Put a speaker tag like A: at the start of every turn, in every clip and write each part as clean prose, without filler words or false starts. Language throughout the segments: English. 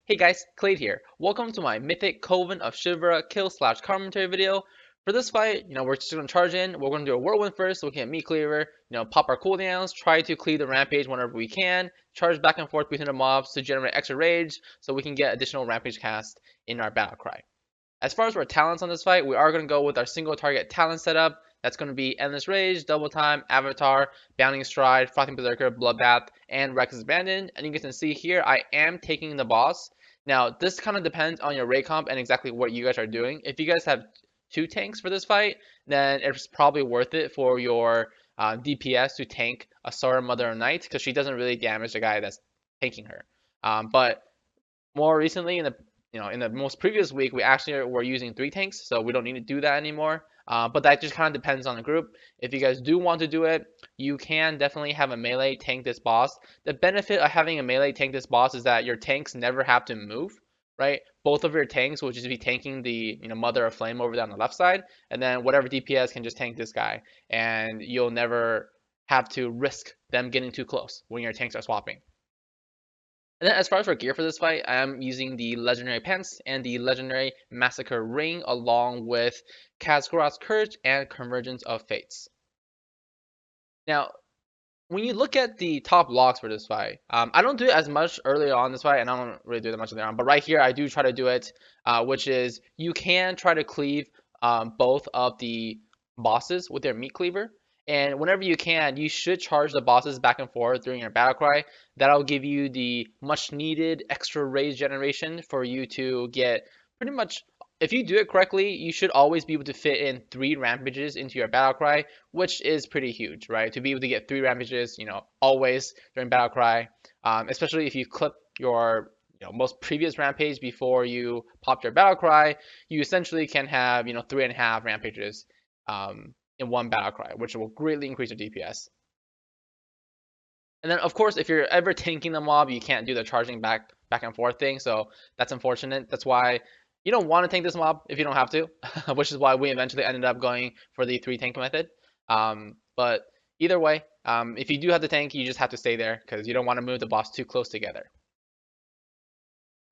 A: Hey guys, Kelade here. Welcome to my Mythic Coven of Shivarra kill/commentary video. For this fight, we're just gonna charge in. We're gonna do a whirlwind first so we can get meat cleaver, pop our cooldowns, try to cleave the rampage whenever we can, charge back and forth between the mobs to generate extra rage so we can get additional rampage cast in our battle cry. As far as our talents on this fight, we are going to go with our single target talent setup. That's going to be Endless Rage, Double Time, Avatar, Bounding Stride, Frothing Berserker, Bloodbath, and Reckless Abandon. And you can see here, I am taking the boss. Now, this kind of depends on your raid comp and exactly what you guys are doing. If you guys have two tanks for this fight, then it's probably worth it for your DPS to tank a Sora Mother of Night because she doesn't really damage the guy that's tanking her. But more recently, in the most previous week, we actually were using 3 tanks, so we don't need to do that anymore. But that just kind of depends on the group. If you guys do want to do it, you can definitely have a melee tank this boss. The benefit of having a melee tank this boss is that your tanks never have to move, right? Both of your tanks will just be tanking the Mother of Flame over there on the left side, and then whatever DPS can just tank this guy, and you'll never have to risk them getting too close when your tanks are swapping. And then as far as for gear for this fight, I am using the Legendary Pants and the Legendary Massacre Ring along with Kazgoroth's Courage and Convergence of Fates. Now, when you look at the top blocks for this fight, I don't do it as much early on this fight, and I don't really do that much later on, but right here I do try to do it, which is you can try to cleave both of the bosses with their meat cleaver. And whenever you can, you should charge the bosses back and forth during your battle cry. That'll give you the much needed extra rage generation for you to get pretty much. If you do it correctly, you should always be able to fit in 3 rampages into your battle cry, which is pretty huge, right? To be able to get 3 rampages, always during battle cry, especially if you clip your most previous rampage before you pop your battle cry, you essentially can have 3.5 rampages in one battle cry, which will greatly increase your DPS. And then, of course, if you're ever tanking the mob, you can't do the charging back and forth thing, so that's unfortunate. That's why you don't want to tank this mob if you don't have to, which is why we eventually ended up going for the 3 tank method. But either way, if you do have the tank, you just have to stay there because you don't want to move the boss too close together.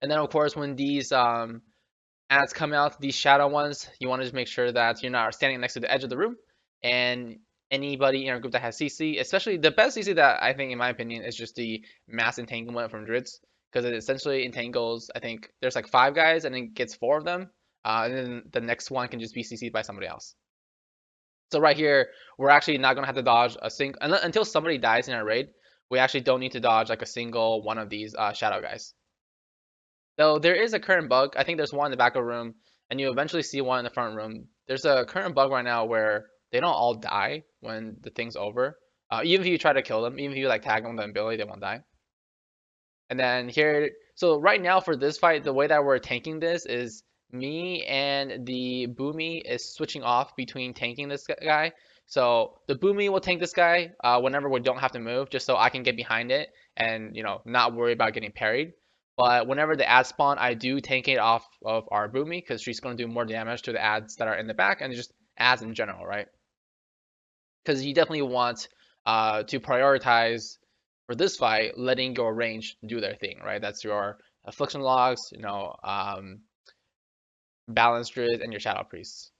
A: And then, of course, when these ads come out, these shadow ones, you want to just make sure that you're not standing next to the edge of the room. And anybody in our group that has CC, especially the best CC that I think, in my opinion, is just the mass entanglement from Druids, because it essentially entangles. I think there's like 5 guys, and it gets 4 of them, and then the next one can just be CC'd by somebody else. So right here, we're actually not gonna have to dodge a single until somebody dies in our raid. We actually don't need to dodge like a single one of these shadow guys. Though there is a current bug. I think there's one in the back of the room, and you eventually see one in the front room. There's a current bug right now where they don't all die when the thing's over. Even if you try to kill them, even if you like tag them with an ability, they won't die. And then here, so right now for this fight, the way that we're tanking this is me and the Boomy is switching off between tanking this guy. So the Boomy will tank this guy whenever we don't have to move, just so I can get behind it and not worry about getting parried. But whenever the ads spawn, I do tank it off of our Boomy because she's going to do more damage to the ads that are in the back and just ads in general, right? Because you definitely want to prioritize for this fight, letting your range do their thing, right? That's your affliction logs, balance druids, and your shadow priests.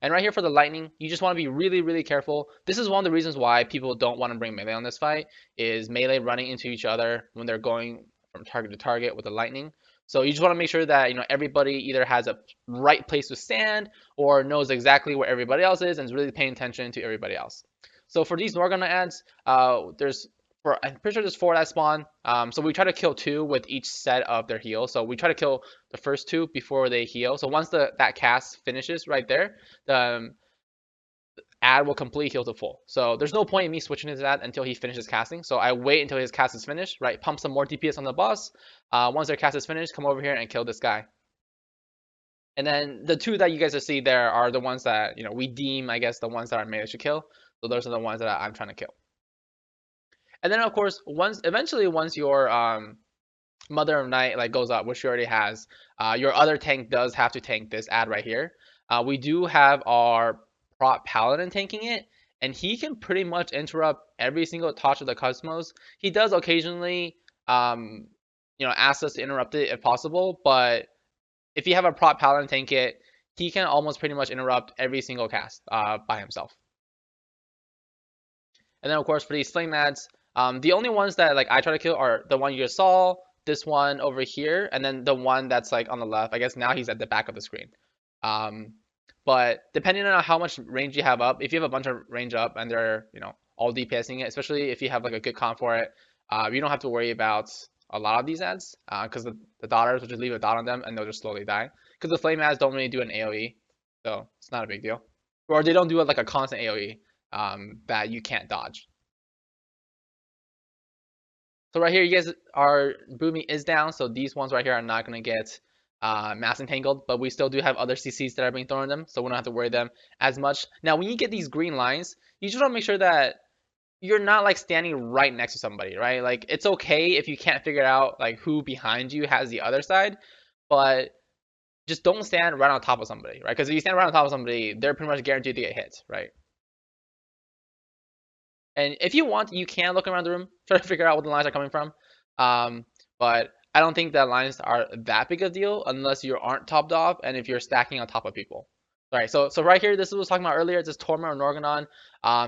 A: And right here for the lightning, you just want to be really, really careful. This is one of the reasons why people don't want to bring melee on this fight, is melee running into each other when they're going from target to target with the lightning. So you just want to make sure that everybody either has a right place to stand or knows exactly where everybody else is and is really paying attention to everybody else. So for these Norgana ads, I'm pretty sure there's 4 that spawn. So we try to kill 2 with each set of their heal. So we try to kill the first 2 before they heal. So once that cast finishes right there, the ad will completely heal to full. So there's no point in me switching his ad until he finishes casting. So I wait until his cast is finished, right? Pump some more DPS on the boss. Once their cast is finished, come over here and kill this guy. And then the 2 that you guys see there are the ones that we deem, I guess, the ones that are melee to kill. So those are the ones that I'm trying to kill. And then of course, once your Mother of Night goes up, which she already has, your other tank does have to tank this ad right here. We do have our prop paladin tanking it, and he can pretty much interrupt every single touch of the cosmos. He does occasionally asks us to interrupt it if possible. But if you have a prop paladin tank it, he can almost pretty much interrupt every single cast by himself. And then of course for these flame ads, the only ones that like I try to kill are the one you just saw, this one over here, and then the one that's like on the left. I guess now he's at the back of the screen. Um, but depending on how much range you have up, if you have a bunch of range up and they're all DPSing it, especially if you have like a good comp for it, you don't have to worry about a lot of these ads because the daughters will just leave a dot on them and they'll just slowly die. Because the flame ads don't really do an AoE, so it's not a big deal. Or they don't do it like a constant AoE that you can't dodge. So right here, you guys our Boomy is down, so these ones right here are not gonna get mass entangled, but we still do have other CCs that are being thrown at them, so we don't have to worry them as much. Now, when you get these green lines, you just want to make sure that you're not like standing right next to somebody, right? Like it's okay if you can't figure out like who behind you has the other side, but just don't stand right on top of somebody, right? Because if you stand right on top of somebody, they're pretty much guaranteed to get hit, right? And if you want, you can look around the room, try to figure out what the lines are coming from. But I don't think that lines are that big of a deal unless you aren't topped off and if you're stacking on top of people. All right, so right here, this is what I was talking about earlier. It's this Torment or Norganon.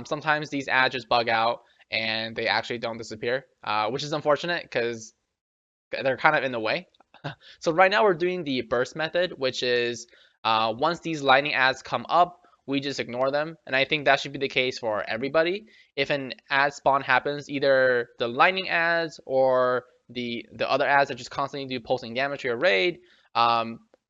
A: Sometimes these ads just bug out and they actually don't disappear, which is unfortunate because they're kind of in the way. So right now we're doing the burst method, which is once these lightning ads come up, we just ignore them. And I think that should be the case for everybody. If an ad spawn happens, either the lightning ads or the other ads that just constantly do pulsing damage to your raid,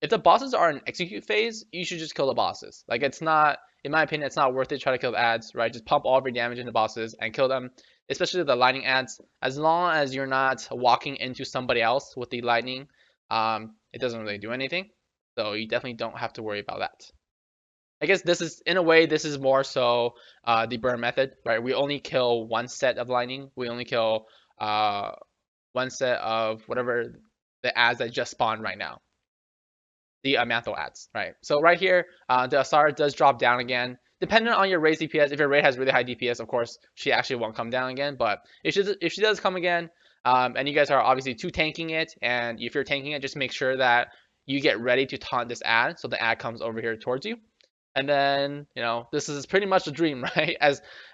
A: if the bosses are in execute phase, you should just kill the bosses. Like it's not, in my opinion, it's not worth it to try to kill the ads, right? Just pump all of your damage into bosses and kill them, especially the lightning ads. As long as you're not walking into somebody else with the lightning, it doesn't really do anything. So you definitely don't have to worry about that. I guess this is, in a way, this is more so the burn method, right? We only kill one set of lightning. We only kill one set of whatever the ads that just spawned right now. The mantle ads, right? So right here, the Asara does drop down again. Depending on your raid DPS, if your raid has really high DPS, of course, she actually won't come down again. But if she does come again, and you guys are obviously two tanking it, and if you're tanking it, just make sure that you get ready to taunt this ad, so the ad comes over here towards you. And then, this is pretty much a dream, right?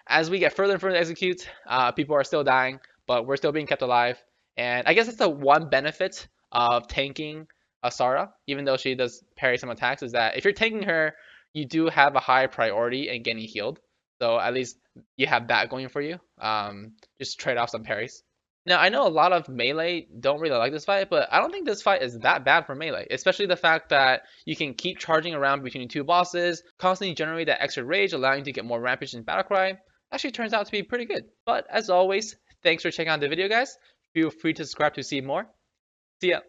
A: As we get further and further execute, people are still dying, but we're still being kept alive. And I guess that's the one benefit of tanking Asara, even though she does parry some attacks, is that if you're tanking her, you do have a high priority in getting healed. So at least you have that going for you. Just trade off some parries. Now, I know a lot of melee don't really like this fight, but I don't think this fight is that bad for melee, especially the fact that you can keep charging around between two bosses, constantly generate that extra rage, allowing you to get more rampage and battlecry. Actually turns out to be pretty good. But as always, thanks for checking out the video, guys. Feel free to subscribe to see more. See ya.